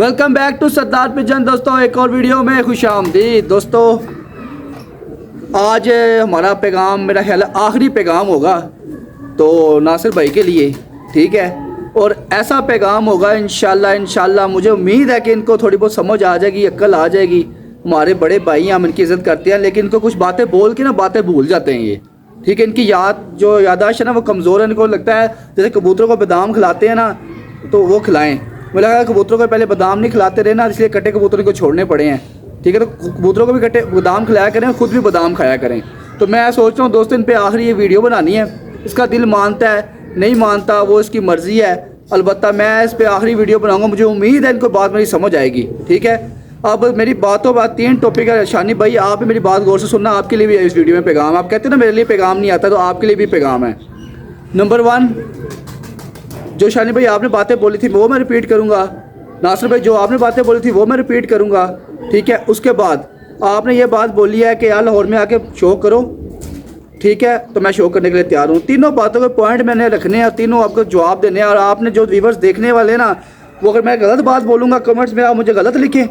Welcome back to Sardar Pigeon. दोस्तों एक और वीडियो में खुश आमदीद। दोस्तों आज हमारा पैगाम मेरा ख्याल है आखिरी पैगाम होगा तो नासिर भाई के लिए, ठीक है। और ऐसा पैगाम होगा इंशाल्लाह मुझे उम्मीद है कि इनको थोड़ी बहुत समझ आ जाएगी, अक्ल आ जाएगी। हमारे बड़े भाई हैं, हम इनकी इज़्ज़त करते हैं, लेकिन इनको कुछ बातें बोल के ना बातें भूल जाते हैं ये, ठीक है। इनकी यादाश्त है ना वो कमज़ोर है। इनको लगता है जैसे कबूतरों को बादाम खिलाते हैं ना तो वो खिलाएं। मुझे लगा कबूतरों को पहले बादाम नहीं खिलाते रहे ना, इसलिए कटे कबूतरों को छोड़ने पड़े हैं, ठीक है। तो कबूतरों को भी कटे बादाम खिलाया करें, खुद भी बादाम खाया करें। तो मैं सोच रहा हूँ दोस्तों इन पे आखिरी ये वीडियो बनानी है। इसका दिल मानता है नहीं मानता वो इसकी मर्ज़ी है, अलबत्ता मैं इस पर आखिरी वीडियो बनाऊँगा। मुझे उम्मीद है इनको बात मेरी समझ आएगी, ठीक है। अब मेरी बातों बात 3 टॉपिक है। शानी भाई आप भी मेरी बात गौर से सुनना, आपके लिए भी इस वीडियो में पैगाम। आप कहते हैं ना मेरे लिए पैगाम नहीं आता, तो आपके लिए भी पैगाम है। नंबर 1, जो शानी भाई आपने बातें बोली थी वो मैं रिपीट करूँगा। नासिर भाई जो आपने बातें बोली थी वो मैं रिपीट करूँगा, ठीक है। उसके बाद आपने ये बात बोली है कि यार लाहौर में आके शो करो, ठीक है। तो मैं शो करने के लिए तैयार हूँ। तीनों बातों के पॉइंट मैंने रखने हैं, तीनों आपको जवाब देने हैं। और आपने जो व्यूअर्स देखने वाले ना, वो अगर मैं गलत बात बोलूँगा कमेंट्स में आप मुझे गलत लिखें,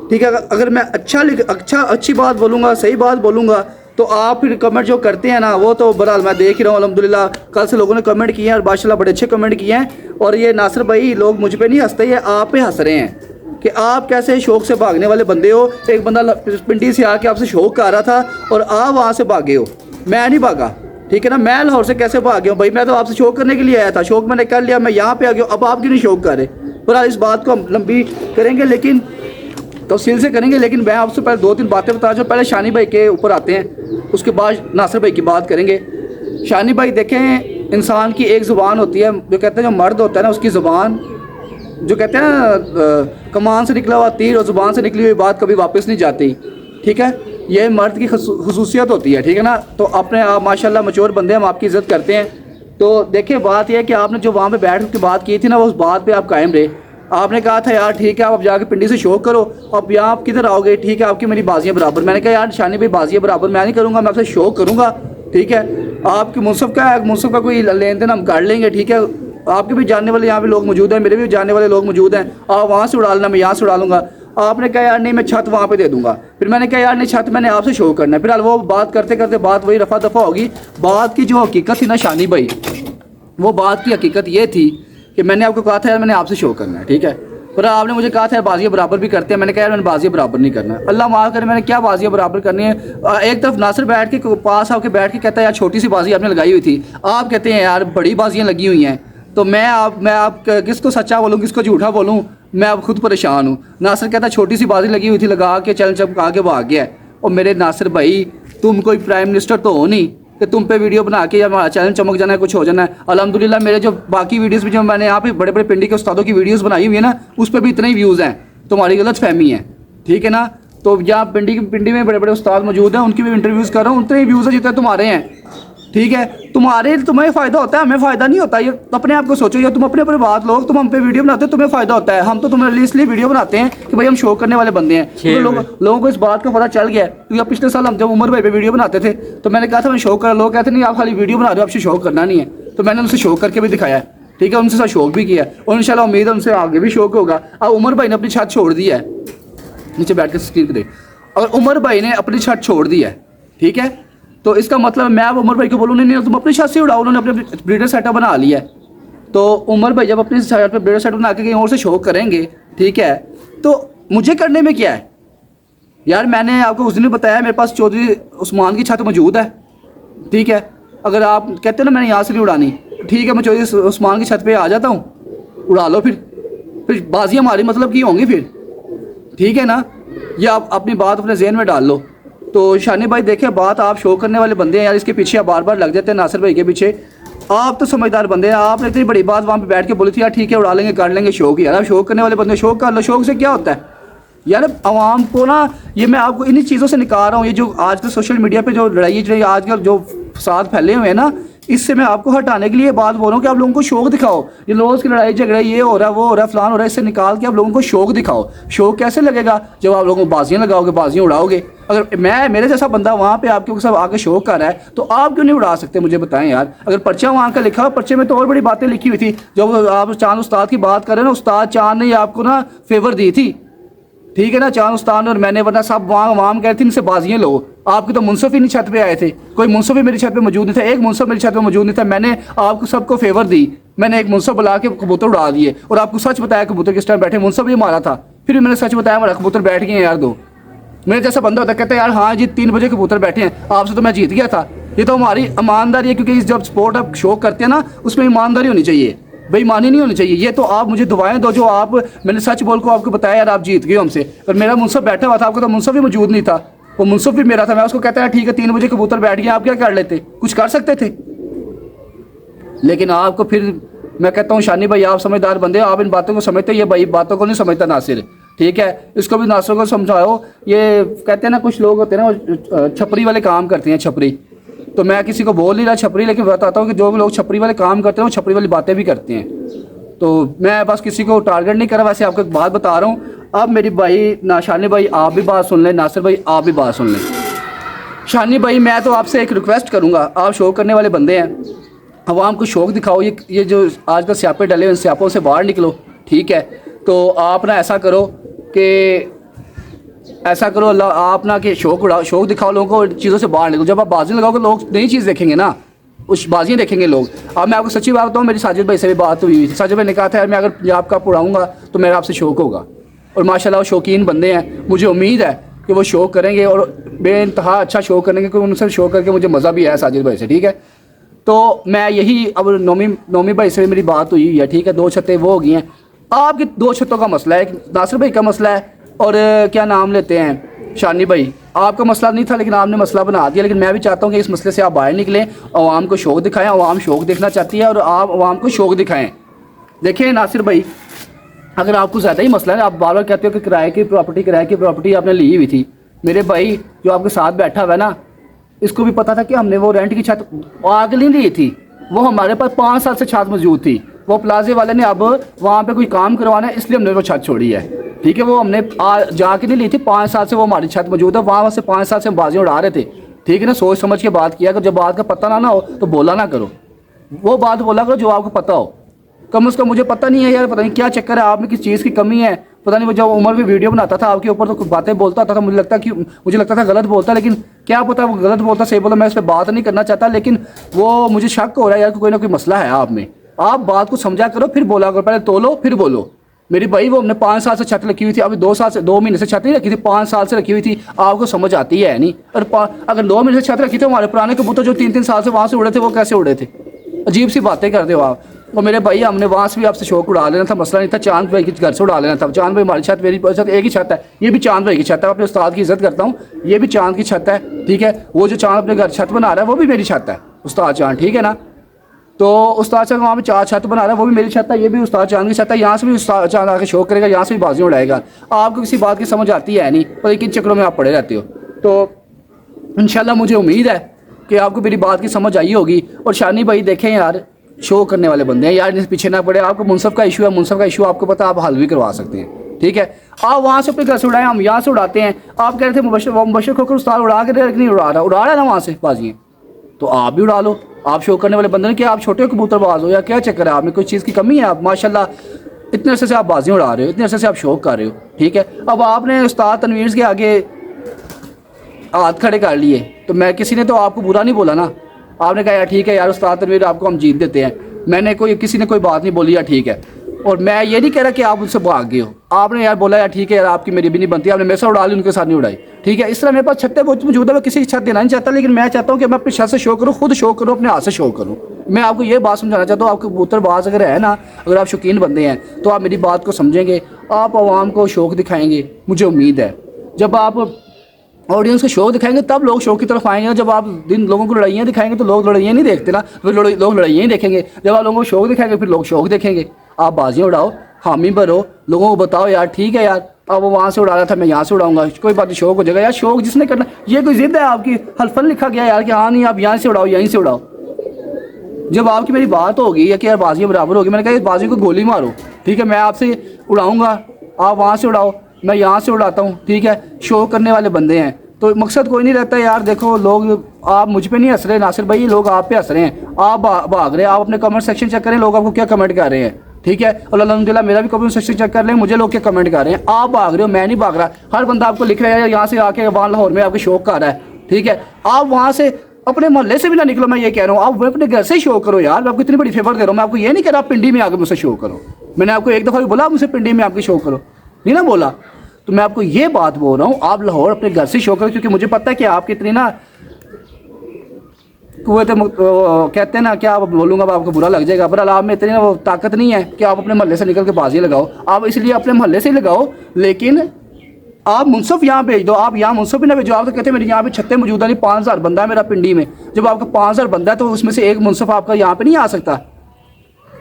ठीक है। अगर मैं अच्छी बात बोलूँगा, सही बात बोलूँगा, तो आप फिर कमेंट जो करते हैं ना वो तो बहरहाल मैं देख ही रहा हूँ। अल्हम्दुलिल्लाह कल से लोगों ने कमेंट किए हैं और माशाल्लाह बड़े अच्छे कमेंट किए हैं। और ये नासिर भाई लोग मुझ पे नहीं हंसते, ये आप पे हंस रहे हैं कि आप कैसे शौक से भागने वाले बंदे हो। एक बंदा पिंडी से आके आपसे शौक कर रहा था और आप वहाँ से भागे हो, मैं नहीं भागा, ठीक है ना। मैं लाहौर से कैसे भाग गया हूँ भाई, मैं तो आपसे शौक करने के लिए आया था, शौक मैंने कर लिया, मैं यहाँ पे आ गया हूँ। अब आप क्यों नहीं शौक कर रहे? बहरहाल इस बात को हम लंबी करेंगे, लेकिन तफसील से करेंगे। लेकिन मैं आपसे पहले 2-3 बातें बता दूँ। पहले शानी भाई के ऊपर आते हैं, उसके बाद नासिर भाई की बात करेंगे। शानी भाई देखें, इंसान की एक ज़ुबान होती है, जो कहते हैं जो मर्द होता है ना उसकी ज़ुबान, जो कहते हैं ना कमान से निकला हुआ तीर और ज़ुबान से निकली हुई बात कभी वापस नहीं जाती, ठीक है। ये मर्द की खसूसियत होती है, ठीक है ना। तो अपने आप माशाल्लाह मचोर बंदे, हम आपकी इज़्ज़त करते हैं। तो देखिए बात यह है कि आपने जो वहाँ पर बैठ के बात की थी ना, वो उस बात पर आप कायम रहे। आपने कहा था यार ठीक है आप जाके पिंडी से शो करो, अब यहाँ आप किधर आओगे, ठीक है आपकी मेरी बाजियाँ बराबर। मैंने कहा यार शानी भाई बाजियाँ बराबर मैं नहीं करूँगा, मैं आपसे शो करूँगा, ठीक है। आपकी मुनसब का कोई लेन देन हम कर लेंगे, ठीक है। आपके भी जानने वाले यहाँ पे लोग मौजूद हैं, मेरे भी जानने वाले लोग मौजूद हैं। आप वहाँ से उड़ा लेना, मैं यहाँ से उड़ा लूँगा। आपने कहा यार नहीं मैं छत वहाँ पे दे दूँगा। फिर मैंने कहा यार नहीं छत मैंने आपसे शो करना है। फिलहाल वो बात करते करते बात वही रफा दफ़ा होगी। बात की जो हकीकत थी ना शानी भाई, वो बात की हकीकत ये थी कि मैंने आपको कहा था यार मैंने आपसे शो करना है, ठीक है। पर आपने मुझे कहा था यार बाजियाँ बराबर भी करते हैं। मैंने कहा यार मैंने बाजियाँ बराबर नहीं करना। अल्लाह माफ़ करे मैंने क्या बाजियाँ बराबर करनी है। एक तरफ नासिर बैठ के पास आके बैठ के कहता है यार छोटी सी बाजी आपने लगाई हुई थी, आप कहते हैं यार बड़ी बाजियाँ लगी हुई हैं। तो मैं आप किसको सच्चा बोलूँ किसको झूठा बोलूँ, मैं अब खुद परेशान हूँ। नासिर कहता है छोटी सी बाजी लगी हुई थी, लगा के चल चमका के भाग गया। और मेरे नासिर भाई तुम कोई प्राइम मिनिस्टर तो हो नहीं कि तुम पे वीडियो बना के या हमारा चैनल चमक जाना है, कुछ हो जाना है। अल्हम्दुलिल्लाह मेरे जो बाकी वीडियोस भी जो मैंने यहाँ पे बड़े बड़े पिंडी के उस्तादों की वीडियोस बनाई हुई है ना, उस पर भी इतने ही व्यूज़ हैं। तुम्हारी गलत फहमी है, ठीक है ना। तो यहाँ पिंडी में बड़े बड़े उस्ताद मौजूद हैं, उनकी भी इंटरव्यूज़ कर रहा हूँ, उतने ही व्यूज़ हैं जितने तुम्हारे हैं, ठीक है। तुम्हें फ़ायदा होता है, हमें फ़ायदा नहीं होता। ये अपने आप को सोचो, या तुम अपने बात लोग तुम हम पे वीडियो बनाते हो, तुम्हें फ़ायदा होता है। हम तो तुम्हारे लिए इसलिए वीडियो बनाते हैं कि भाई हम शो करने वाले बंदे हैं। तो लोगों को इस बात का पता चल गया। क्योंकि पिछले साल हम जब उमर भाई पे वीडियो बनाते थे तो मैंने कहा था मैं शो कर, लोग कहते नहीं आप खाली वीडियो बना रहे हो, आपसे शो करना नहीं है। तो मैंने उनसे शो करके भी दिखाया, ठीक है, उनसे साथ शौक भी किया और इंशाल्लाह उम्मीद है उनसे आगे भी शौक होगा। अब उमर भाई ने अपनी छत छोड़ दी है, नीचे बैठ कर स्क्रीन पर देख, और उमर भाई ने अपनी छत छोड़ दी है, ठीक है। तो इसका मतलब मैं अब उमर भाई को बोलूँ नहीं तुम अपनी छत से उड़ाओ, उन्होंने अपने ब्रीडर सेटअप बना लिया है। तो उमर भाई जब अपनी छत पर ब्रीडर सेटअप बना के कहीं और से शो करेंगे, ठीक है, तो मुझे करने में क्या है यार। मैंने आपको उस दिन बताया मेरे पास चौधरी उस्मान की छत मौजूद है, ठीक है। अगर आप कहते हो ना मैंने यहाँ से नहीं उड़ानी, ठीक है मैं चौधरी उस्मान की छत पर आ जाता हूँ, उड़ा लो। फिर बाजियाँ हमारी मतलब की होंगी फिर, ठीक है ना। ये आप अपनी बात अपने जहन में डाल लो। तो शानी भाई देखे बात आप शो करने वाले बंदे हैं यार, इसके पीछे आप बार बार लग जाते हैं नासिर भाई के पीछे। आप तो समझदार बंदे हैं, आपने इतनी बड़ी बात वहाँ पे बैठ के बोली थी यार ठीक है उड़ा लेंगे कर लेंगे शौक। यार आप शौक करने वाले बंदे शौक कर लो, शौक से क्या होता है यार। आवाम को ना ये मैं आपको इन्हीं चीज़ों से निकाल रहा हूँ। ये जो आजकल सोशल मीडिया पे जो लड़ाई आजकल जो फसाद फैले हुए हैं ना, इससे मैं आपको हटाने के लिए बात बोल रहा हूँ कि आप लोगों को शौक दिखाओ। ये रोज़ की लड़ाई झगड़े, ये हो रहा है वो हो रहा है फलान हो रहा है, इससे निकाल के आप लोगों को शौक दिखाओ। शौक कैसे लगेगा? जब आप लोगों को बाजियाँ लगाओगे, बाजियाँ उड़ाओगे। अगर मैं मेरे जैसा बंदा वहाँ पे आपके सब आगे शौक कर रहा है तो आप क्यों नहीं उड़ा सकते? मुझे बताएं यार। अगर पर्चा वहाँ का लिखा, पर्चे में तो और बड़ी बातें लिखी हुई थी। जब आप चांद उस्ताद की बात कर रहे हैं ना, उस्ताद चांद ने आपको ना फेवर दी थी, ठीक है ना, चांद उस्ताद और मैंने, वरना सब वहाँ कह रहे थे इनसे बाजियाँ लो। आपके तो मुनसफ ही नहीं छत पे आए थे, कोई मुनसफ भी मेरी छत पे मौजूद नहीं था, एक मुनसफ मेरी छत पे मौजूद नहीं था। मैंने आपको सबको फेवर दी, मैंने एक मुनसफ बुला के कबूतर उड़ा दिए और आपको सच बताया कबूतर किस टाइम बैठे, मुनसफ भी मारा था, फिर भी मैंने सच बताया हमारा कबूतर बैठ गए हैं यार दो। मेरे जैसा बंदा होता कहता है यार हाँ जी 3 बजे कबूतर बैठे हैं, आपसे तो मैं जीत गया था। ये तो हमारी ईमानदारी है, क्योंकि जब स्पोर्ट आप शौक करते हैं ना उसमें ईमानदारी होनी चाहिए, बेईमानी नहीं होनी चाहिए। ये तो आप मुझे दुआएं दो जो आप, मैंने सच बोल को आपको बताया यार आप जीत गए हमसे। और मेरा मुनसफ बैठा हुआ था, आपको तो मुनसफ भी मौजूद नहीं था, वो मुनसफ भी मेरा था। मैं उसको कहता है ठीक है 3 बजे कबूतर बैठ गया, आप क्या कर लेते? कुछ कर सकते थे। लेकिन आपको फिर मैं कहता हूँ शानी भाई आप समझदार बंदे हो, आप इन बातों को समझते, ये भाई बातों को नहीं समझता नासिर, ठीक है। इसको भी नासिर को समझाओ। ये कहते हैं ना कुछ लोग होते हैं ना वो छपरी वाले काम करते हैं, छपरी। तो मैं किसी को बोल नहीं रहा छपरी, लेकिन बताता हूँ कि जो भी लोग छपरी वाले काम करते हैं वो छपरी वाली बातें भी करते हैं। तो मैं बस किसी को टारगेट नहीं कर रहा, वैसे आपको एक बात बता रहा हूँ। अब मेरी भाई ना शानी भाई आप भी बात सुन लें, नासिर भाई आप भी बात सुन लें। शानी भाई मैं तो आपसे एक रिक्वेस्ट करूँगा, आप शौक करने वाले बंदे हैं, आवाम को शौक दिखाओ। ये जो आजकल स्यापे डले उन स्यापों से बाहर निकलो, ठीक है। तो आप ना ऐसा करो कि अल्लाह आप ना कि शौक दिखाओ लोगों को, चीज़ों से बाहर निकलो। जब आप बाजी लगाओगे लोग नई चीज़ देखेंगे ना, उस बाजियाँ देखेंगे लोग। अब मैं आपको सच्ची बात बताऊँ, मेरी साजिद भाई से भी बात हुई थी। साजिद भाई ने कहा था यार मैं अगर पंजाब का उड़ाऊँगा तो मेरा आपसे शौक होगा, और माशाल्लाह वो शौकीन बंदे हैं। मुझे उम्मीद है कि वो शौक करेंगे और बेइंतहा अच्छा शौक करेंगे, क्योंकि उनसे शौक करके मुझे मज़ा भी आया साजिद भाई से, ठीक है। तो मैं यही, अब नोमी भाई से मेरी बात हुई है, ठीक है। 2 छतें वो हो गई हैं, आपकी 2 छतों का मसला है, नासिर भाई का मसला है, और क्या नाम लेते हैं शानी भाई, आपका मसला नहीं था लेकिन आपने मसला बना दिया। लेकिन मैं भी चाहता हूँ कि इस मसले से आप बाहर निकलें, आवाम को शौक दिखाएं। आवाम शौक देखना चाहती है और आप आवाम को शौक दिखाएं। देखिए नासिर भाई, अगर आपको ज़्यादा ही मसला है, आप बार बार कहते हो कि किराए की प्रॉपर्टी आपने ली हुई थी। मेरे भाई जो आपके साथ बैठा हुआ है ना, इसको भी पता था कि हमने वो रेंट की छत आगे नहीं ली थी, वो हमारे पास 5 साल से छत मौजूद थी। वो प्लाजे वाले ने अब वहाँ पे कोई काम करवाना है इसलिए हमने वो छत छोड़ी है, ठीक है। वो हमने जाके नहीं ली थी, 5 साल से वो हमारी छत मौजूद है, वहाँ से 5 साल से हम बाजियाँ उड़ा रहे थे, ठीक है ना। सोच समझ के बात किया करो, जब बात का पता ना हो तो बोला ना करो, वो बात बोला करो जो आपको पता हो। कम से कम मुझे पता नहीं है यार, पता नहीं क्या चक्कर है, आप में किस चीज़ की कमी है, पता नहीं। वो जब उमर भी वीडियो बनाता था आपके ऊपर तो कुछ बातें बोलता था, मुझे लगता था गलत बोलता, लेकिन क्या पता वो गलत बोलता सही बोलता, मैं इस पर बात नहीं करना चाहता। लेकिन वो मुझे शक हो रहा है यार कि कोई ना कोई मसला है आप में। आप बात को समझा करो फिर बोला करो, पहले तोलो फिर बोलो। मेरी भाई वो हमने 5 साल से छत रखी हुई थी, अभी 2 महीने से छत नहीं रखी थी, 5 साल से रखी हुई थी, आपको समझ आती है नहीं। और अगर 2 महीने से छत रखी थी, हमारे पुराने कबूतर जो 3-3 साल से वहाँ से उड़े थे वो कैसे उड़े थे? अजीब सी बातें करते हो आप। और मेरे भाई हमने वहाँ से भी आपसे शौक उड़ा लेना था, मसला नहीं था। चांद भाई के घर से उड़ा लेना था। चांद भाई हमारी छत, मेरी छत एक ही छत है, ये भी चांद भाई की छत है। अपने उस्ताद की इज्जत करता हूँ, ये भी चांद की छत है, ठीक है। वो जो चांद अपने घर छत बना रहा है वो भी मेरी छत है, उस्ताद चांद, ठीक है ना। तो उस्ताद चांद वहाँ पे 4 छत बना रहा है, वो भी मेरी छत है, ये भी उस्ताद चांद की छत है। यहाँ से भी उस्ताद चांद आके शौक करेगा, यहाँ से भी बाजियाँ उड़ाएगा। आपको किसी बात की समझ आती है नहीं, पर किन चक्करों में आप पड़े रहते हो। तो इंशाल्लाह मुझे उम्मीद है कि आपको मेरी बात की समझ आई होगी। और शानी भाई देखें यार, शो करने वाले बंदे हैं यार, पीछे ना पड़े। आपको मुनसफ का इशू है, मुनसफ का इशू आपको पता, आप हल भी करवा सकते हैं, ठीक है। आप वहाँ से अपने घर से उड़ाएं, हम यहाँ से उड़ाते हैं। आप कह रहे थे मुबशर खोकर उस्ताद उड़ा के नहीं उड़ा रहा है ना वहाँ से बाजियाँ, तो आप भी उड़ा लो। आप शो करने वाले बंदे हैं कि आप छोटे कबूतरबाज हो या क्या चक्कर है? आप में कोई चीज़ की कमी है? आप माशाल्लाह इतने अरसे से आप बाजियाँ उड़ा रहे हो, इतने अरसे से आप शौक कर रहे हो, ठीक है। अब आपने उस्ताद तनवीर के आगे हाथ खड़े कर लिए, तो मैं किसी ने तो आपको बुरा नहीं बोला ना। आपने कहा यार ठीक है यार उस्ताद तनवीर आपको हम जीत देते हैं, मैंने किसी ने कोई बात नहीं बोली यार, ठीक है। और मैं ये नहीं कह रहा कि आप उनसे भाग गए हो, आपने यार बोला यार ठीक है यार आपकी मेरी भी नहीं बनती, आपने मेरे साथ उड़ा ली, उनके साथ नहीं उड़ाई, ठीक है। इस तरह मेरे पास छत्तें बहुत मौजूद है, मैं किसी की छत देना नहीं चाहता, लेकिन मैं चाहता हूँ कि मैं अपनी छत से शो करूँ, खुद शो करूँ, अपने हाथ से शो करूँ। मैं आपको ये बात समझाना चाहता हूँ, आपके कबूतरबाज अगर है ना, अगर आप शौकीन बंदे हैं तो आप मेरी बात को समझेंगे, आप आवाम को शौक दिखाएंगे। मुझे उम्मीद है जब आप ऑडियंस को शौक दिखाएंगे तब लोग शौक की तरफ आएंगे। जब आप लोगों को लड़ाइयाँ दिखाएंगे तो लोग लड़ाइयाँ नहीं देखते ना, फिर लोग लड़ाइयाँ ही देखेंगे। जब आप लोगों को शौक दिखाएंगे फिर लोग शौक देखेंगे। आप बाजियाँ उड़ाओ, हामी भरो, लोगों को बताओ यार ठीक है यार, अब वो वहाँ से उड़ा रहा था मैं यहाँ से उड़ाऊंगा, कोई बात नहीं, शौक हो जाएगा यार। शौक जिसने करना, ये कोई जिद है आपकी, हल्फन लिखा गया यार कि हाँ नहीं आप यहाँ से उड़ाओ, यहीं से उड़ाओ। जब आपकी मेरी बात होगी या कि यार बाजियाँ बराबर होगी, मैंने कहा इस बाजी को गोली मारो, ठीक है, मैं आपसे उड़ाऊँगा, आप वहाँ से उड़ाओ, मैं यहाँ से उड़ाता हूँ, ठीक है। शो करने वाले बंदे हैं तो मकसद कोई नहीं रहता यार। देखो लोग आप मुझ पे नहीं हंस रहे नासिर भाई, लोग आप पे हंस रहे हैं, आप भाग रहे हैं। आप अपने कमेंट सेक्शन चेक करें, लोग आपको क्या कमेंट कर रहे हैं, ठीक है। और अल्हम्दुलिल्लाह मेरा भी कमेंट सेक्शन चेक कर लें, मुझे लोग क्या कमेंट कर रहे हैं। आप भाग रहे हो, मैं नहीं भाग रहा। हर बंदा आपको लिख रहा है यहाँ से आके वहाँ लाहौर में आपके शौक कर रहा है, ठीक है। आप वहाँ से अपने मोहल्ले से भी ना निकलो, मैं ये कह रहा हूँ, आप अपने घर से ही शो करो यार। मैं आपको इतनी बड़ी फेवर दे रहा हूँ, मैं आपको ये नहीं कह रहा आप पिंडी में आके मुझसे शो करो। मैंने आपको एक दफ़ा भी बोला मुझसे पिंडी में आके शो करो, नहीं ना बोला। तो मैं आपको ये बात बोल रहा हूँ, आप लाहौर अपने घर से शो करो, क्योंकि मुझे पता है कि आप कितनी ना कुएं कहते हैं ना, क्या आप बोलूँगा आपको बुरा लग जाएगा, पर आप में इतनी ना वो ताकत नहीं है कि आप अपने मोहल्ले से निकल के बाजी लगाओ। आप इसलिए अपने मोहल्ले से ही लगाओ, लेकिन आप मुनसफ यहाँ भेज दो। आप यहाँ मुनसफ ही ना भेजो। आप तो कहते हैं मेरे यहाँ पे छत्ते मौजूद नहीं, 5000 बंदा है मेरा पिंडी में। जब आपका 5000 बंदा है तो उसमें से एक मुनसफ आपका यहाँ पे नहीं आ सकता।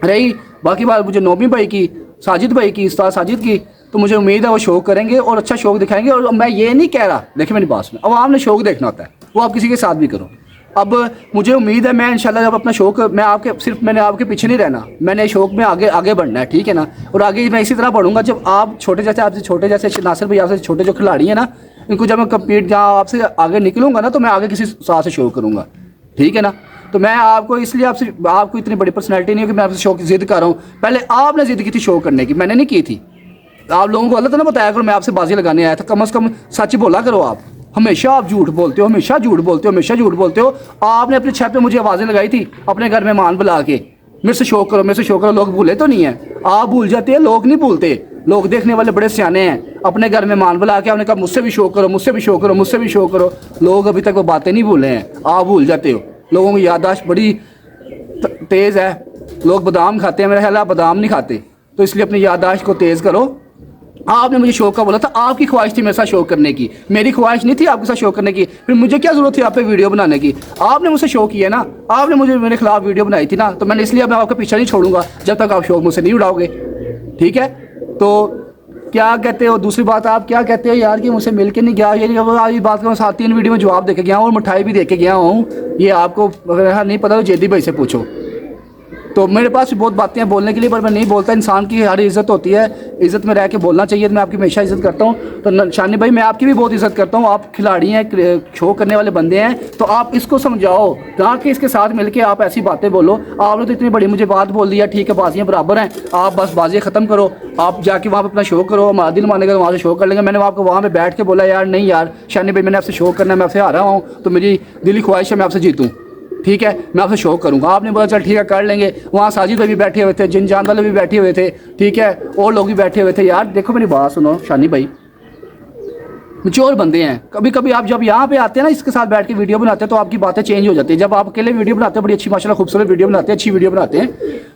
रही बाकी बात मुझे नोमी भाई की, साजिद भाई की, उस्ताद साजिद की, तो मुझे उम्मीद है वो शौक करेंगे और अच्छा शौक दिखाएंगे। और मैं ये नहीं कह रहा, देखिए मेरी बात सुनो, अब आपने शौक देखना होता है, वो आप किसी के साथ भी करो। अब मुझे उम्मीद है मैं इंशाल्लाह जब अपना शौक, मैं आपके सिर्फ मैंने आपके पीछे नहीं रहना, मैंने शौक में आगे आगे बढ़ना है, ठीक है ना। और आगे मैं इसी तरह बढ़ूंगा जब आप छोटे जैसे, आपसे छोटे जैसे नासिर भाई, आपसे छोटे जो खिलाड़ी हैं ना, इनको जब मैं कम्पीट जहाँ आपसे आगे निकलूंगा ना, तो मैं आगे किसी साथ से शौक करूँगा, ठीक है ना। तो मैं आपको इसलिए आपसे, आपको इतनी बड़ी पर्सनैलिटी नहीं है कि मैं आपसे शौक की जिद कर रहा हूँ। पहले आपने जिद की थी शौक करने की, मैंने नहीं की थी। आप लोगों को गलत ना बताया करो मैं आपसे बाजी लगाने आया था, कम से कम सच बोला करो। आप हमेशा आप झूठ बोलते हो, हमेशा झूठ बोलते हो, हमेशा झूठ बोलते हो। आपने अपनी छत पे मुझे आवाज़ें लगाई थी अपने घर में मान बुला के, मेरे से शौक करो, मेरे से शौक करो। लोग भूले तो नहीं है, आप भूल जाते हैं, लोग नहीं भूलते। लोग देखने वाले बड़े सियाने हैं। अपने घर में मान बुला के आपने कहा मुझसे भी शौक करो, मुझसे भी शौक करो, मुझसे भी शौक करो। लोग अभी तक वो बातें नहीं भूले हैं, आप भूल जाते हो। लोगों की याददाश्त बड़ी तेज़ है। लोग बादाम खाते हैं, मेरा ख्याल आप बादाम नहीं खाते, तो इसलिए अपनी याददाश्त को तेज़ करो। आपने मुझे शौक का बोला था, आपकी ख्वाहिश थी मेरे साथ शौक करने की, मेरी ख्वाहिश नहीं थी आपके साथ शौक करने की। फिर मुझे क्या जरूरत थी आप पे वीडियो बनाने की? आपने मुझसे शौक किया ना, आपने मुझे मेरे खिलाफ वीडियो बनाई थी ना, तो मैंने इसलिए मैं आपका पीछा नहीं छोड़ूंगा जब तक आप शौक मुझसे नहीं उड़ाओगे, ठीक है। तो क्या कहते हो, दूसरी बात आप क्या कहते हो यार कि मुझसे मिल के नहीं गया, ये बात का मैं 7-3 वीडियो में जवाब दे के गया हूँ और मिठाई भी दे के गया हूँ। ये आपको अगर नहीं पता तो जेदी भाई से पूछो। तो मेरे पास भी बहुत बातें हैं बोलने के लिए, पर मैं नहीं बोलता। इंसान की हर इज़्ज़त होती है, इज़्ज़त में रह के बोलना चाहिए। मैं आपकी हमेशा इज़्ज़त करता हूँ। तो शानी भाई मैं आपकी भी बहुत इज़्ज़त करता हूँ। आप खिलाड़ी हैं, शो करने वाले बंदे हैं, तो आप इसको समझाओ ना कि इसके साथ मिलके आप ऐसी बातें बोलो। आपने तो इतनी बड़ी मुझे बात बोल दिया, ठीक है बाजियाँ बराबर हैं, आप बस बाजियाँ ख़त्म करो, आप जाके वहाँ पर अपना शो करो, हमारा दिल मानेगा वहाँ से शो कर लेंगे। मैंने आपको वहाँ पर बैठ के बोला यार नहीं यार शानी भाई मैंने आपसे शो करना है, मैं आपसे हारा हूँ, तो मेरी दिली ख्वाहिश है मैं आपसे जीतूँ, ठीक है, मैं आपसे शौक करूंगा। आपने बोला चल ठीक है कर लेंगे। वहाँ साजिद भाई भी बैठे हुए थे, जिन जान वाले भी बैठे हुए थे, ठीक है, और लोग भी बैठे हुए थे। यार देखो मेरी बात सुनो शानी भाई, मैच्योर बंदे हैं। कभी कभी आप जब यहाँ पे आते हैं ना, इसके साथ बैठ के वीडियो बनाते हैं तो आपकी बातें चेंज हो जाती है। जब आप अकेले वीडियो बनाते हैं, बड़ी अच्छी माशाल्लाह खूबसूरत वीडियो बनाते हैं, अच्छी वीडियो बनाते हैं।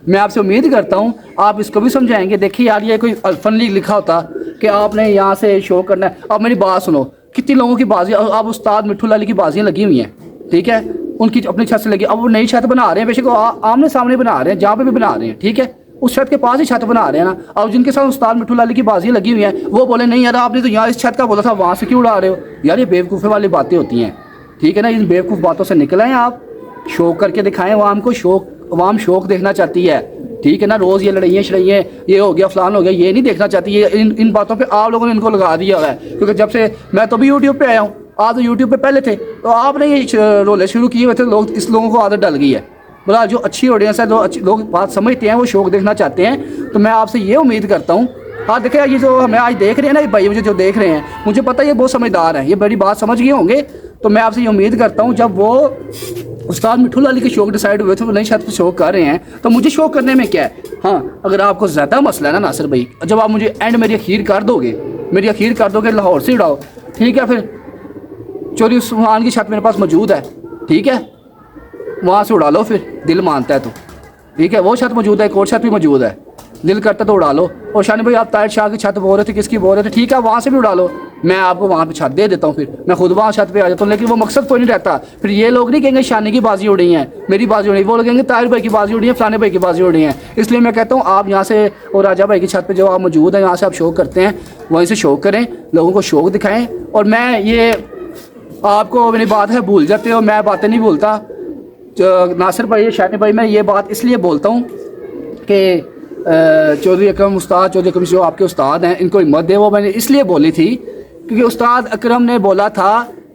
मैं आपसे उम्मीद करता हूँ आप इसको भी समझाएंगे। देखिए यार ये कोई फनली लिखा होता कि आपने यहाँ से शो करना है। अब मेरी बात सुनो, कितनी लोगों की बाजी, अब उस्ताद मिट्ठू लाली की बाजियाँ लगी हुई हैं, ठीक है, उनकी अपनी छत से लगी। अब वो नई छत बना रहे हैं, बेशक आमने सामने बना रहे हैं, जहाँ पे भी बना रहे हैं, ठीक है, उस छत के पास ही छत बना रहे हैं ना। अब जिनके साथ उस्ताद मिट्ठू लाली की बाजियाँ लगी हुई हैं वो बोले नहीं यार आपने तो यहाँ इस छत का बोला था, वहाँ से क्यों उड़ा रहे हो? यार ये बेवकूफ़ी वाली बातें होती हैं, ठीक है ना। इन बेवकूफ़ बातों से निकल आए आप, शौक करके दिखाएं अवाम को। अवाम शौक देखना चाहती है, ठीक है ना। रोज़ ये लड़ाइयाँ शड़ाइयाँ, ये हो गया फलान हो गया, ये नहीं देखना चाहती। ये इन बातों पर आप लोगों ने इनको लगा दिया हुआ है, क्योंकि जब से मैं तो भी यूट्यूब पर आया हूँ, आप तो यूट्यूब पे पहले थे, तो आपने ये रोले शुरू किए हुए थे। लोग इस लोगों को आदत डल गई है। बोला जो अच्छी ऑडियंस है, जो अच्छी लोग बात समझते हैं, वो शौक देखना चाहते हैं। तो मैं आपसे ये उम्मीद करता हूँ, हाँ देखें ये जो हमें आज देख रहे हैं ना ये भाई, मुझे जो देख रहे हैं, मुझे पता है ये बहुत समझदार हैं, ये बड़ी बात समझ गए होंगे। तो मैं आपसे ये उम्मीद करता हूँ जब वो उस्ताद मिट्ठू लाली के शौक डिसाइड हुए थे, वो नई छत पर शौक कर रहे हैं, तो मुझे शौक करने में क्या है। हाँ अगर आपको ज़्यादा मसला है ना नासिर भाई, जब आप मुझे एंड मेरी अखीर कर दोगे, लाहौर से उड़ाओ, ठीक है, फिर चोरी उस्मान की छत मेरे पास मौजूद है, ठीक है, वहाँ से उड़ा लो फिर दिल मानता है तो, ठीक है। वो छत मौजूद है, एक और छत भी मौजूद है, दिल करता तो उड़ा लो। और शानी भाई आप ताहिर शाह की छत बोल रहे थे, किसकी बोल रहे थे, ठीक है वहाँ से भी उड़ा लो, मैं आपको वहाँ पे छत दे देता हूँ, फिर मैं खुद वहाँ छत पे आ जाता हूँ। लेकिन वो मकसद कोई नहीं रहता। फिर ये लोग नहीं कहेंगे शानी की बाजी उड़ी है, मेरी बाजी उड़ी, वो लोग कहेंगे ताहिर भाई की बाजी उड़ी है, फलाने भाई की बाजी उड़ी है। इसलिए मैं कहता हूँ आप यहाँ से, और राजा भाई की छत पर जो आप मौजूद हैं, यहाँ से आप शौक करते हैं, वहीं से शौक करें, लोगों को शौक दिखाएँ। और मैं ये आपको मेरी बात है भूल जाते हो, मैं बातें नहीं भूलता, नासिर भाई, शानी भाई, मैं ये बात इसलिए बोलता हूँ कि चौधरी अकरम उस्ताद, चौधरी अकरम जो आपके उस्ताद हैं, इनको हिम्मत दे। वो मैंने इसलिए बोली थी क्योंकि उस्ताद अकरम ने बोला था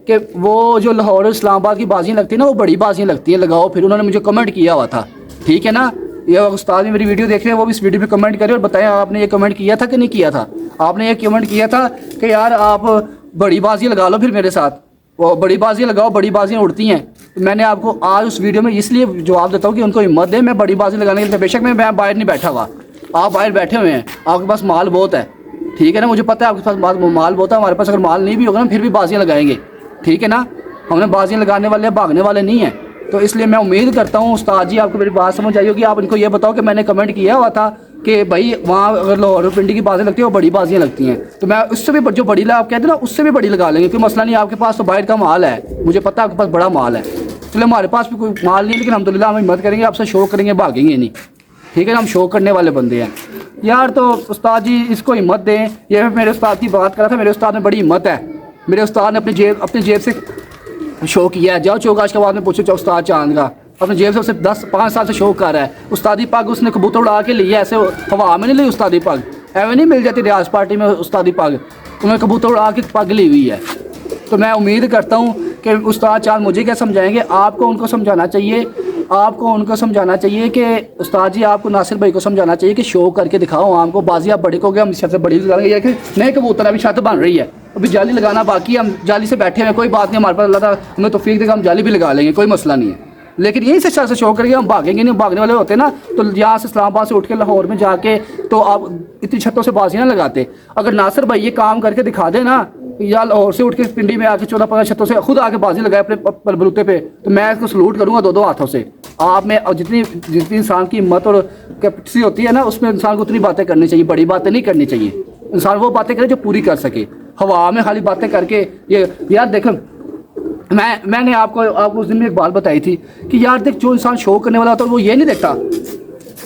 कि वो जो लाहौर और इस्लामाबाद की बाजियाँ लगती है ना, वो बड़ी बाजियाँ लगती हैं, लगाओ। फिर उन्होंने मुझे कमेंट किया हुआ था, ठीक है ना। ये उस्ताद भी मेरी वीडियो देख रहे हैं, वो भी इस वीडियो पे कमेंट करें और बताएं आपने ये कमेंट किया था कि नहीं किया था। आपने ये कमेंट किया था कि यार आप बड़ी बाजियाँ लगा लो फिर मेरे साथ, वो बड़ी बाजियाँ लगाओ, बड़ी बाजियाँ उड़ती हैं। तो मैंने आपको आज उस वीडियो में इसलिए जवाब देता हूँ कि उनको हिम्मत दे। मैं बड़ी बाजियाँ लगाने के लिए, बेशक मैं बाहर नहीं बैठा हुआ, आप बाहर बैठे हुए हैं, आपके पास माल बहुत है, ठीक है ना। मुझे पता है आपके पास माल बहुत है, हमारे पास अगर माल नहीं भी होगा ना फिर भी बाजियाँ लगाएंगे, ठीक है ना। हमने बाजियाँ लगाने वाले, भागने वाले नहीं हैं। तो इसलिए मैं उम्मीद करता हूँ उस्ताद जी आपको मेरी बात समझ आई होगी। आप इनको ये बताओ कि मैंने कमेंट किया हुआ था कि भाई वहाँ अगर लाहौर पिंडी की बाजियाँ लगती है वो बड़ी बाजियाँ लगती हैं, तो मैं उससे भी जो बड़ी आप कहते हैं ना उससे भी बड़ी लगा लेंगे, कोई मसला नहीं। आपके पास तो बाहर का माल है, मुझे पता है आपके पास बड़ा माल है। चलो हमारे पास भी कोई माल नहीं, लेकिन अल्हम्दुलिल्लाह हम हिम्मत करेंगे, आपसे शो करेंगे, भागेंगे नहीं, ठीक है ना। हम शो करने वाले बंदे हैं यार। तो उस्ताद जी इसको हिम्मत दें। ये मेरे उस्ताद की बात कर रहा था, मेरे उस्ताद में बड़ी हिम्मत है। मेरे उस्ताद ने अपनी जेब से शो किया है। जाओ चौगाश के बाद में पूछो उस्ताद चांद का, अपने जेब से उसे 10-5 साल से शो कर रहा है। उस्तादी पग उसने कबूतर उड़ा के लिया, ऐसे हवा में नहीं ली उस्तादी पग, एवं नहीं मिल जाती रियाज पार्टी में उस्तादी पग, उन्होंने कबूतर उड़ा के पग ली हुई है। तो मैं उम्मीद करता हूँ कि उस्ताद चांद मुझे क्या समझाएंगे, आपको उनको समझाना चाहिए, आपको उनको समझाना चाहिए कि उस्ताद जी आपको नासिर भाई को समझाना चाहिए कि शो करके दिखाओ हमको। बाजी आप बड़ी को गए, हम छत से बड़ी लगाएंगे कि नए कबूतर अभी छत बन रही है, अभी जाली लगाना बाकी है, हम जाली से बैठे हैं, कोई बात नहीं, हमारे पास अल्लाह ताला हमें तौफीक देगा, हम जाली भी लगा लेंगे, कोई मसला नहीं है। लेकिन यहीं से छत से शो करके हम भागेंगे नहीं, भागने वाले होते ना तो यहाँ से इस्लामाबाद से उठ के लाहौर में जाके तो आप इतनी छतों से बाजियाँ ना लगाते। अगर नासिर भाई ये काम करके दिखा दे ना, या लाहौर से उठ के पिंडी में आके 14-15 छतों से खुद आके बाजी लगाए अपने बलबूते पे, तो मैं इसको सलूट करूँगा 2-2 हाथों से। आप में जितनी इंसान की हिम्मत और कैपेसिटी होती है ना, उसमें इंसान को उतनी बातें करनी चाहिए, बड़ी बातें नहीं करनी चाहिए। इंसान वो बातें करे जो पूरी कर सके, हवा में खाली बातें करके ये। यार देखो मैंने आपको उस दिन में एक बात बताई थी कि यार देख, जो इंसान शो करने वाला होता है वो ये नहीं देखता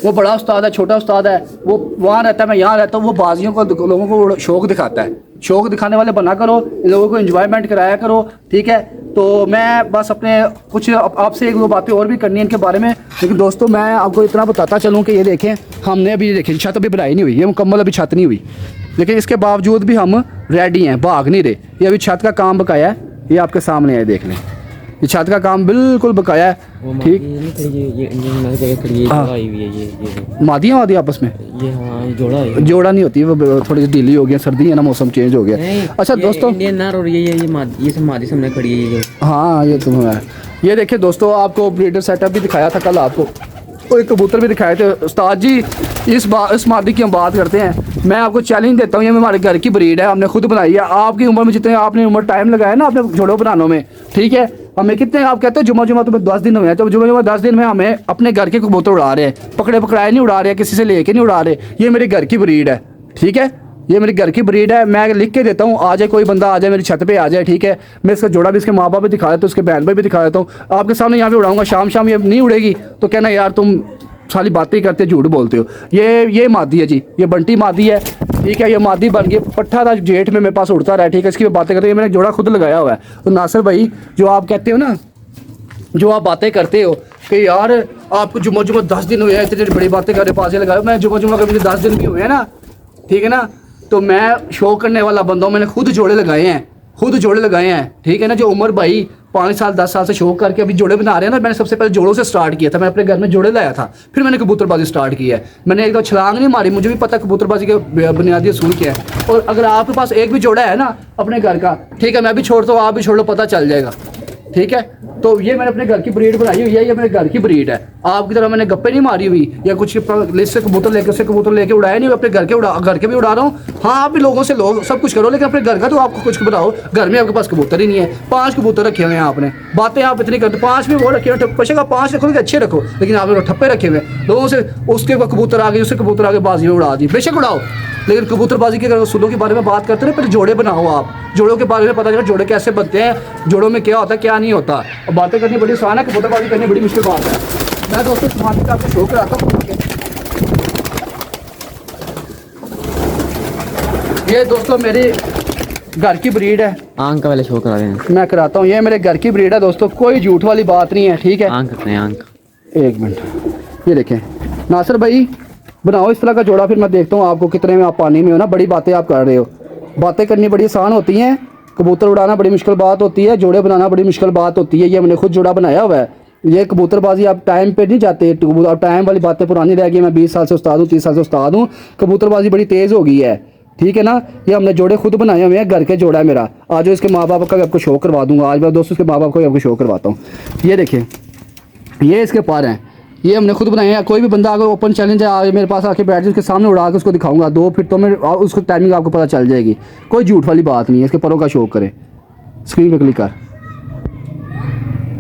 वो बड़ा उस्ताद है, छोटा उस्ताद है, वो वहाँ रहता है, मैं यहाँ रहता हूँ, वो बाजियों को लोगों को शौक दिखाता है। शौक दिखाने वाले बना करो, लोगों को एंजॉयमेंट कराया करो, ठीक है। तो मैं बस अपने कुछ आपसे 1-2 बातें और भी करनी है इनके बारे में। लेकिन दोस्तों मैं आपको इतना बताता चलूँ कि ये देखें, हमने अभी देखें छत अभी बनाई नहीं हुई, ये मुकम्मल अभी छत नहीं हुई, लेकिन इसके बावजूद भी हम रेडी हैं, भाग नहीं रहे। ये अभी छत का काम बकाया है, ये आपके सामने है, देख लें, ये छत का काम बिल्कुल बकाया है, ठीक। मादियाँ आपस में ये जोड़ा नहीं होती, वो थोड़ी सी ढीली हो गई, सर्दी है ना, मौसम चेंज हो गया। अच्छा दोस्तों, हाँ ये तुम है। ये देखिए दोस्तों, आपको ब्रीडर सेटअप भी दिखाया था कल, आपको और एक कबूतर भी दिखाए थे। उस्ताद जी इस मादी की हम बात करते हैं, मैं आपको चैलेंज देता हूँ, ये हमारे घर की ब्रीड है, हमने खुद बनाई है। आपकी उम्र में जितने आपने उम्र टाइम लगाया ना अपने जोड़ों बनाने में, ठीक है, हमें कितने आप कहते हैं जुमा तुम्हें 10 दिन हुए हैं, तो जुमा 10 दिन में हमें अपने घर के कबूतर उड़ा रहे हैं, पकड़ाए नहीं उड़ा रहे, किसी से लेके नहीं उड़ा रहे। ये मेरे घर की ब्रीड है, ठीक है, ये मेरी घर की ब्रीड है। मैं लिख के देता हूँ, आ जाए कोई बंदा, आ जाए मेरी छत पे आ जाए, ठीक है। मैं इसका जोड़ा भी इसके माँ बाप भी दिखा देता हूँ, उसके बहन भाई भी दिखा देता हूँ, आपके सामने यहाँ पे उड़ाऊंगा। शाम ये नहीं उड़ेगी तो कहना यार तुम सारी बातें करते झूठ बोलते हो। ये मादी है जी, ये बंटी मादी है, ठीक है। ये मादी बन गई, पट्ठा था जेठ में मेरे पास उड़ता रहा, ठीक है। इसकी बातें करते, मैंने जोड़ा खुद लगाया हुआ है। तो नासिर भाई जो आप कहते हो ना, जो आप बातें करते हो कि यार आपको जुम्मा 10 दिन हुए हैं, इतनी बड़ी बातें कर रहे, पासे लगाए, मैं जुम्मा कर मुझे 10 दिन भी हुए हैं ना, ठीक है ना। तो मैं शो करने वाला बंदा हूँ, मैंने खुद जोड़े लगाए हैं, ठीक है ना। जो उमर भाई 5 साल 10 साल से शो करके अभी जोड़े बना रहे हैं ना, मैंने सबसे पहले जोड़ों से स्टार्ट किया था। मैं अपने घर में जोड़े लाया था, फिर मैंने कबूतरबाजी स्टार्ट की है। मैंने एकदम छलांग नहीं मारी, मुझे भी पता कबूतरबाजी के बुनियादी असूल क्या है। और अगर आपके पास एक भी जोड़ा है ना अपने घर का, ठीक है, मैं भी छोड़ता हूँ, आप भी छोड़ लो, पता चल जाएगा, ठीक है। तो ये मैंने अपने घर की ब्रीड बनाई हुई है, ये मेरे घर की ब्रीड है। आपकी तरह मैंने गप्पे नहीं मारी हुई या कुछ लिस्ट से कबूतर लेके उड़ाया नहीं, अपने घर के भी उड़ा रहा हूँ। हाँ आप भी लोगों से सब कुछ करो, लेकिन अपने घर का तो आपको कुछ बनाओ। घर में आपके पास कबूतर ही नहीं है, 5 कबूतर रखे हुए हैं आपने, बातें आप इतनी करते, 5 भी वो रखे हुए, बेशक आप 5 रखोगे अच्छे रखो, लेकिन आपने ठप्पे रखे हुए लोगों से, उसके कबूतर आगे उससे कबूतर आगे बाजी में उड़ा दी, बेशक उड़ाओ, लेकिन कबूतरबाजी के उसूलों के बारे में बात करते हैं, पहले जोड़े बनाओ। आप जोड़ों के बारे में पता चला जोड़े कैसे बनते हैं, जोड़ों में क्या होता है क्या नहीं होता। और बातें करनी बड़ी आसान है, कबूतरबाजी करनी बड़ी मुश्किल बात है। मैं दोस्तों तुम्हारे आपको शो कराता हूँ। ये दोस्तों मेरी घर की ब्रीड है, आंख का पहले शो करा दें। मैं कराता हूँ। ये मेरे घर की ब्रीड है दोस्तों, कोई झूठ वाली बात नहीं है, ठीक है। आंख करें, आंख। एक मिनट, ये देखें नासिर भाई, बनाओ इस तरह का जोड़ा, फिर मैं देखता हूँ आपको कितने में आप पानी में हो ना। बड़ी बातें आप कर रहे हो, बातें करनी बड़ी आसान होती हैं, कबूतर उड़ाना बड़ी मुश्किल बात होती है, जोड़े बनाना बड़ी मुश्किल बात होती है। ये मैंने खुद जोड़ा बनाया हुआ है। ये कबूतरबाजी आप टाइम पे नहीं जाते, अब टाइम वाली बातें पुरानी रह गई। मैं 20 साल से उस्ताद हूँ, 30 साल से उस्ताद हूँ। कबूतरबाजी बड़ी तेज़ हो गई है, ठीक है ना। ये हमने जोड़े खुद बनाए हुए हैं, घर के जोड़ा है मेरा। आज इसके माँ बाप का भी आपको शो करवा दूंगा। आज मैं दोस्तों इसके माँ बाप को भी आपको शो करवाता हूँ। ये देखिए, ये इसके पर हैं, ये हमने खुद बनाए हैं। कोई भी बंदा अगर ओपन चैलेंज है आज मेरे पास आके बैठ जाए, उसके सामने उड़ा के उसको दिखाऊंगा 2 फीट तो मैं, उसको टाइमिंग आपको पता चल जाएगी। कोई झूठ वाली बात नहीं है। इसके परों का शो करें, स्क्रीन पे क्लिक कर,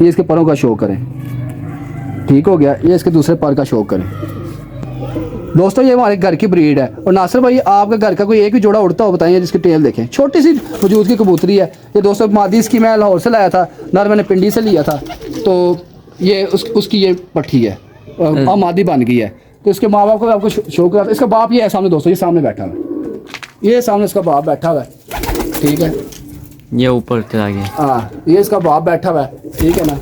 ये इसके परों का शो करें, ठीक हो गया। ये इसके दूसरे पर का शो करें। दोस्तों ये हमारे घर की ब्रीड है। और नासिर भाई आपके घर का कोई एक भी जोड़ा उड़ता हो बताइए जिसकी टेल देखें। छोटी सी वजूद की कबूतरी है ये दोस्तों। मादी इसकी मैं लाहौर से लाया था, नर मैंने पिंडी से लिया था। तो ये उसकी ये पट्टी है, अब मादी बन गई है। तो इसके माँ बाप को आपको शो करा। इसका बाप ये है सामने दोस्तों, ये सामने बैठा हुआ है, ये सामने इसका बाप बैठा हुआ है, ठीक है। ये ऊपर चला गया। हाँ, ये इसका बाप बैठा हुआ है, ठीक है ना।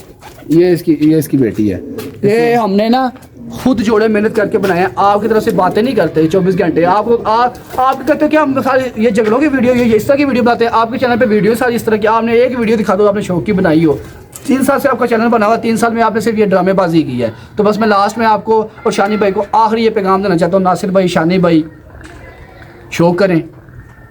ये इसकी बेटी है। ये हमने ना खुद जोड़े मेहनत करके बनाए हैं। आपकी तरफ से बातें नहीं करते 24 घंटे। आप कहते हो कि हम सारे ये झगड़ों की वीडियो, ये इस तरह की वीडियो बनाते हैं। आपके चैनल पे वीडियो सारी इस तरह की, आपने एक वीडियो दिखा दो आपने शौक की बनाई हो। 3 साल से आपका चैनल बना हुआ, 3 साल में आपने सिर्फ ये ड्रामेबाजी की है। तो बस मैं लास्ट में आपको और शानी भाई को आखिरी ये पैगाम देना चाहता हूँ। नासिर भाई, शानी भाई, शो करें,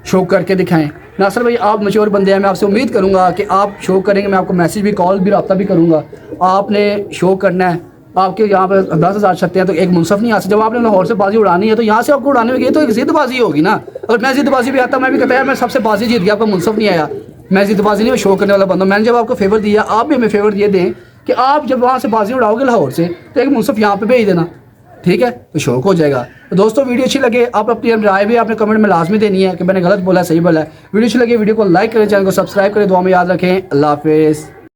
शो करके दिखाएं। नासिर भाई आप मशहूर बंदे हैं, मैं आपसे उम्मीद करूंगा कि आप शो करेंगे। मैं आपको मैसेज भी, कॉल भी, रब्ता भी करूंगा। आपने शो करना है। आपके यहाँ पर 10,000 छत्ते हैं तो एक मुनसफ नहीं आ सकता। जब आपने लाहौर से बाजी उड़ानी है तो यहाँ से आपको उड़ाने में गई तो एक जिद्दबाजी होगी ना। अगर मैं जिद्दबाजी भी आता, मैं भी कहता है मैं सबसे बाजी जीत गया, आपका मुनसफ नहीं आया। मैं जिद्दबाजी नहीं, मैं शो करने वाला बंदा। मैंने जब आपको फेवर दिया, आप भी हमें फेवर दिए दें कि आप जब वहाँ से बाजी उड़ाओगे लाहौर से तो एक मुनसफ यहाँ पे भेज देना, ठीक है, तो शौक हो जाएगा। तो दोस्तों वीडियो अच्छी लगे, आप अपनी राय भी आपने कमेंट में लाजमी देनी है कि मैंने गलत बोला, सही बोला है। वीडियो अच्छी लगे वीडियो को लाइक करें, चैनल को सब्सक्राइब करें, दुआ में याद रखें। अल्लाह हाफिज़।